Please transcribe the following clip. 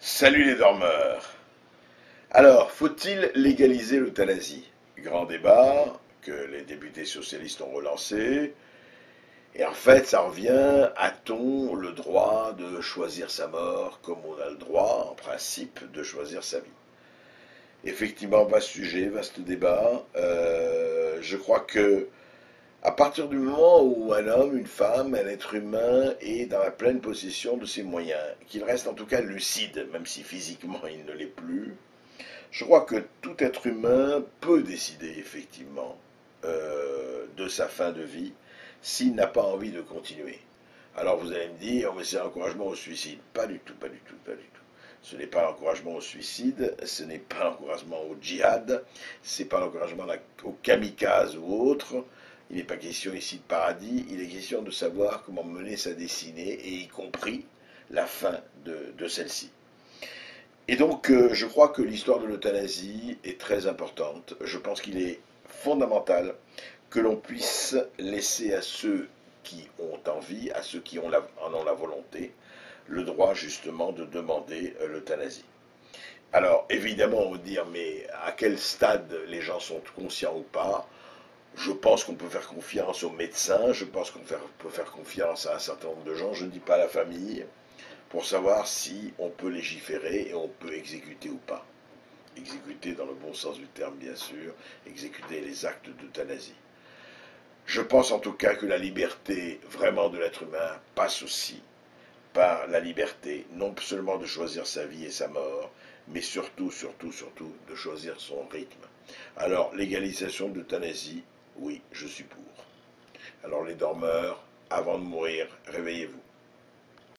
Salut les dormeurs. Alors, faut-il légaliser l'euthanasie? Grand débat que les députés socialistes ont relancé. Et en fait, ça revient, a-t-on le droit de choisir sa mort comme on a le droit, en principe, de choisir sa vie? Effectivement, vaste sujet, vaste débat. Je crois que à partir du moment où un homme, une femme, un être humain est dans la pleine possession de ses moyens, qu'il reste en tout cas lucide, même si physiquement il ne l'est plus, je crois que tout être humain peut décider effectivement de sa fin de vie s'il n'a pas envie de continuer. Alors vous allez me dire, oh, mais c'est un encouragement au suicide. Pas du tout, pas du tout, pas du tout. Ce n'est pas l'encouragement au suicide, ce n'est pas l'encouragement au djihad, ce n'est pas l'encouragement au kamikaze ou autre. Il n'est pas question ici de paradis, il est question de savoir comment mener sa destinée, et y compris la fin de celle-ci. Et donc, je crois que l'histoire de l'euthanasie est très importante. Je pense qu'il est fondamental que l'on puisse laisser à ceux qui ont envie, à ceux qui en ont la volonté, le droit justement de demander l'euthanasie. Alors, évidemment, on va dire, mais à quel stade les gens sont conscients ou pas? Je pense qu'on peut faire confiance aux médecins, je pense qu'on peut faire confiance à un certain nombre de gens, je ne dis pas à la famille, pour savoir si on peut légiférer et on peut exécuter ou pas. Exécuter dans le bon sens du terme, bien sûr, exécuter les actes d'euthanasie. Je pense en tout cas que la liberté vraiment de l'être humain passe aussi par la liberté, non seulement de choisir sa vie et sa mort, mais surtout, surtout, surtout, de choisir son rythme. Alors, légalisation de l'euthanasie, oui, je suis pour. Alors les dormeurs, avant de mourir, réveillez-vous.